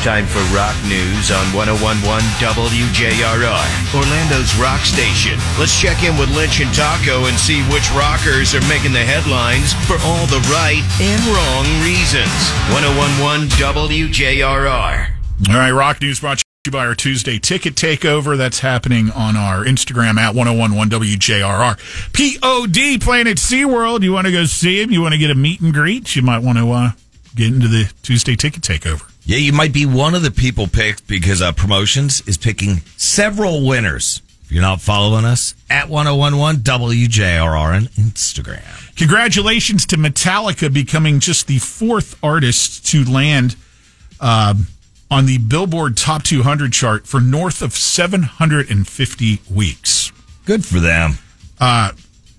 Time for rock news on 101.1 WJRR, Orlando's rock station. Let's check in with Lynch and Taco and see which rockers are making the headlines for all the right and wrong reasons. 101.1 WJRR. All right, rock news brought to you by our Tuesday ticket takeover. That's happening on our Instagram at 101.1 WJRR. POD playing at SeaWorld. You want to go see him? You want to get a meet and greet? You might want to get into the Tuesday ticket takeover. Yeah, you might be one of the people picked because Promotions is picking several winners. If you're not following us, at 101.1 WJRR on Instagram. Congratulations to Metallica becoming just the fourth artist to land on the Billboard Top 200 chart for north of 750 weeks. Good for them.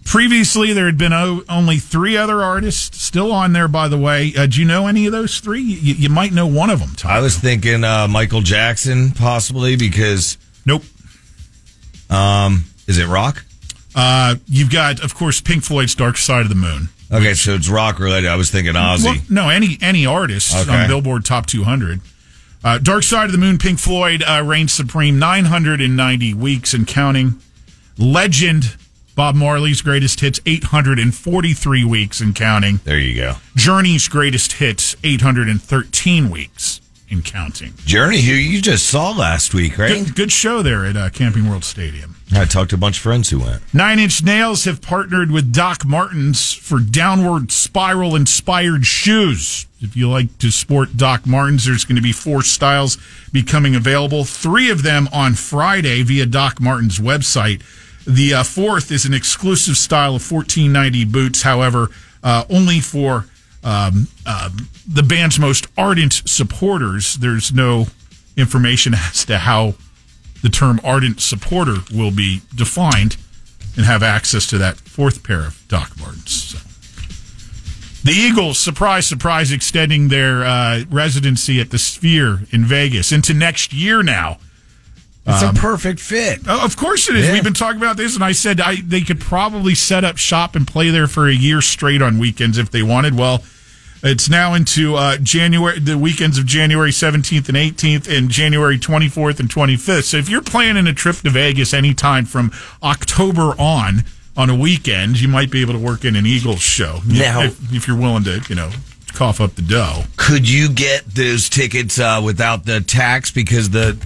Previously, there had been only three other artists still on there, by the way. Do you know any of those three? You might know one of them, Tom. I was thinking Michael Jackson, possibly, because... Nope. Is it rock? You've got, of course, Pink Floyd's Dark Side of the Moon. Okay, so it's rock related. I was thinking Ozzy. Well, no, any artist on Billboard Top 200. Dark Side of the Moon, Pink Floyd reigns supreme, 990 weeks and counting. Legend... Bob Marley's greatest hits, 843 weeks and counting. There you go. Journey's greatest hits, 813 weeks and counting. Journey, who you just saw last week, right? Good show there at Camping World Stadium. I talked to a bunch of friends who went. Nine Inch Nails have partnered with Doc Martens for downward spiral-inspired shoes. If you like to sport Doc Martens, there's going to be 4 styles becoming available. 3 of them on Friday via Doc Martens' website. The 4th is an exclusive style of 1490 boots, however, only for the band's most ardent supporters. There's no information as to how the term ardent supporter will be defined and have access to that 4th pair of Doc Martens. So. The Eagles, surprise, surprise, extending their residency at the Sphere in Vegas into next year now. It's a perfect fit. Of course it is. Yeah. We've been talking about this, and I said they could probably set up shop and play there for a year straight on weekends if they wanted. Well, it's now into the weekends of January 17th and 18th and January 24th and 25th. So if you're planning a trip to Vegas anytime from October on a weekend, you might be able to work in an Eagles show. Now, if you're willing to, cough up the dough. Could you get those tickets without the tax because the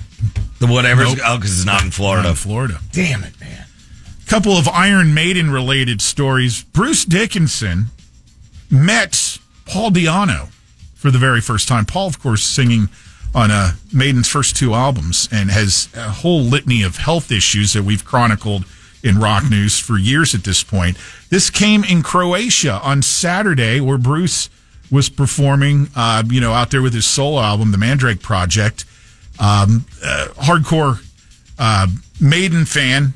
whatever? Nope. Oh, because it's not in Florida. Not in Florida. Damn it, man. Couple of Iron Maiden related stories. Bruce Dickinson met Paul Di'Anno for the very first time. Paul, of course, singing on Maiden's first 2 albums and has a whole litany of health issues that we've chronicled in rock news for years at this point. This came in Croatia on Saturday, where Bruce was performing, out there with his solo album, The Mandrake Project. Hardcore Maiden fan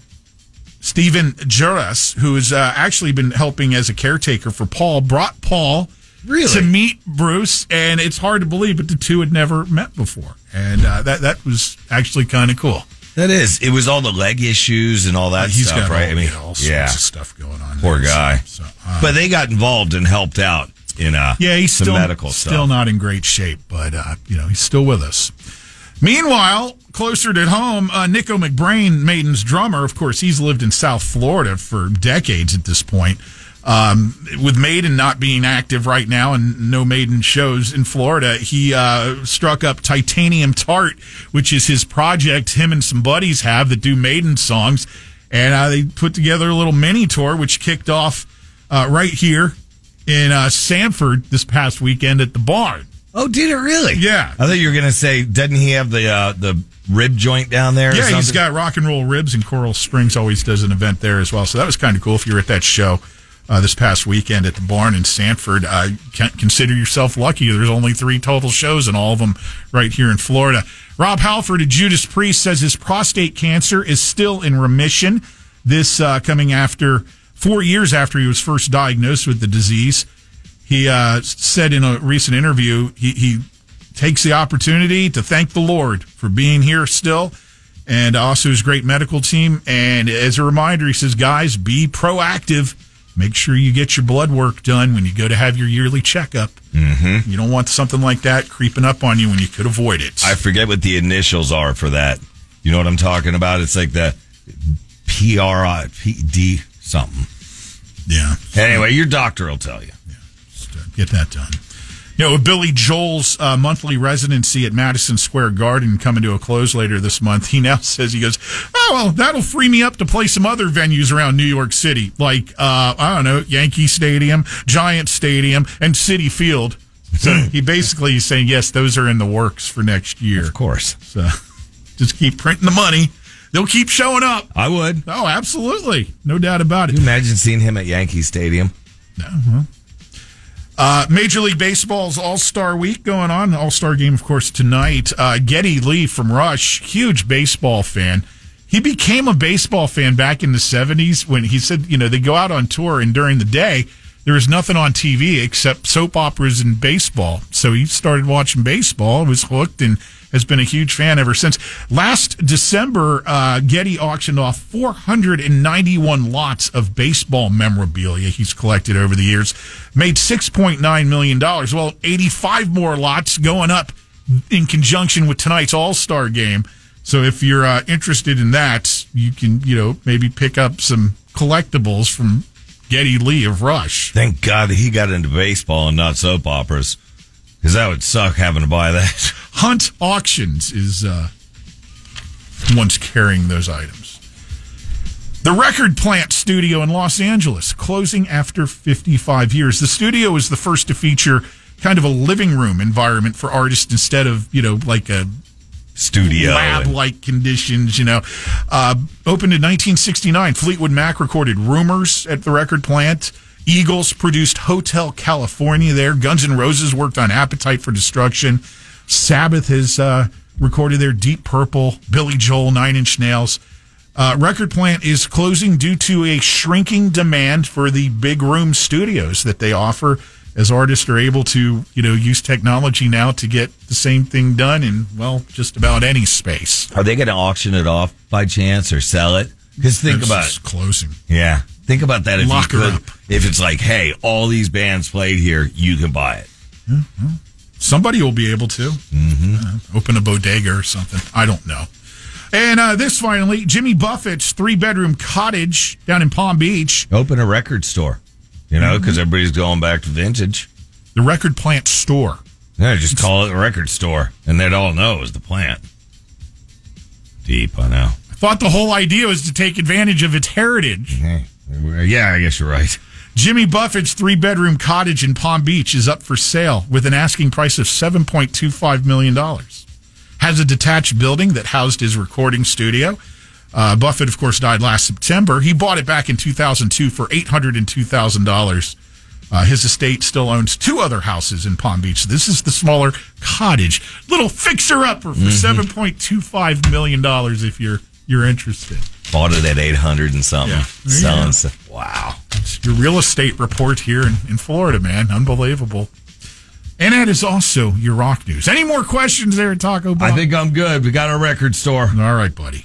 Stephen Juras, who has actually been helping as a caretaker for Paul, brought Paul to meet Bruce, and it's hard to believe, but the two had never met before, and that was actually kind of cool. That is. It was all the leg issues and all that stuff, right? All sorts of stuff going on. Poor guy. So, but they got involved and helped out in he's some medical stuff. Still not in great shape, but he's still with us. Meanwhile, closer to home, Nicko McBrain, Maiden's drummer, of course, he's lived in South Florida for decades at this point. With Maiden not being active right now and no Maiden shows in Florida, he struck up Titanium Tart, which is his project him and some buddies have that do Maiden songs. And they put together a little mini tour, which kicked off right here in Sanford this past weekend at the Barn. Oh, did it really? Yeah. I thought you were going to say, doesn't he have the rib joint down there? Yeah, he's got Rock and Roll Ribs, and Coral Springs always does an event there as well. So that was kind of cool if you were at that show this past weekend at the Barn in Sanford. Consider yourself lucky. There's only 3 total shows, and all of them right here in Florida. Rob Halford of Judas Priest says his prostate cancer is still in remission. This coming after 4 years after he was first diagnosed with the disease. He said in a recent interview he takes the opportunity to thank the Lord for being here still, and also his great medical team. And as a reminder, he says, guys, be proactive. make sure you get your blood work done when you go to have your yearly checkup. Mm-hmm. You don't want something like that creeping up on you when you could avoid it. I forget what the initials are for that. You know what I'm talking about? It's like the PRID something. Yeah. Anyway, your doctor will tell you. Yeah. Just, get that done. You know, with Billy Joel's monthly residency at Madison Square Garden coming to a close later this month, he now says, he goes, oh, well, that'll free me up to play some other venues around New York City, like, I don't know, Yankee Stadium, Giant Stadium, and Citi Field. So he basically is saying, yes, those are in the works for next year. Of course. So just keep printing the money. They'll keep showing up. I would. Oh, absolutely. No doubt about it. Can you imagine seeing him at Yankee Stadium? No, well. Major League Baseball's All-Star Week going on. All-Star game, of course, tonight. Geddy Lee from Rush, huge baseball fan. He became a baseball fan back in the 70s when he said, you know, they go out on tour and during the day, there was nothing on TV except soap operas and baseball. So he started watching baseball, was hooked, and has been a huge fan ever since. Last December, Getty auctioned off 491 lots of baseball memorabilia he's collected over the years, made $6.9 million. Well, 85 more lots going up in conjunction with tonight's All-Star game. So if you're interested in that, you can, you know, maybe pick up some collectibles from Geddy Lee of Rush. Thank God that he got into baseball and not soap operas, because that would suck having to buy that. Hunt Auctions is one's carrying those items. The Record Plant Studio in Los Angeles, closing after 55 years. The studio is the first to feature kind of a living room environment for artists instead of, you know, like a studio lab-like conditions, you know. Opened in 1969, Fleetwood Mac recorded Rumors at the Record Plant. Eagles produced Hotel California there. Guns N' Roses worked on Appetite for Destruction. Sabbath has recorded there. Deep Purple, Billy Joel, Nine Inch Nails. Record Plant is closing due to a shrinking demand for the big room studios that they offer, as artists are able to, you know, use technology now to get the same thing done in, well, just about any space. Are they going to auction it off by chance or sell it? Because think about it. Closing. Yeah. Think about that. If Lock you her could, up. if it's like, hey, all these bands played here, you can buy it. Mm-hmm. Somebody will be able to. Mm-hmm. Open a bodega or something. I don't know. And this finally, Jimmy Buffett's 3-bedroom cottage down in Palm Beach. Open a record store, you know, because everybody's going back to vintage. The Record Plant store. Yeah, just call it a record store, and they'd all know it was the plant. Deep, I know. I thought the whole idea was to take advantage of its heritage. Yeah, I guess you're right. Jimmy Buffett's 3-bedroom cottage in Palm Beach is up for sale with an asking price of $7.25 million. Has a detached building that housed his recording studio. Buffett, of course, died last September. He bought it back in 2002 for $802,000. His estate still owns 2 other houses in Palm Beach. This is the smaller cottage. Little fixer-upper for $7.25 million if you're interested. Bought it at 800 and something. Yeah. Selling stuff. Wow. It's your real estate report here in Florida, man. Unbelievable. And that is also your rock news. Any more questions there at Taco Bob? I think I'm good. We got a record store. All right, buddy.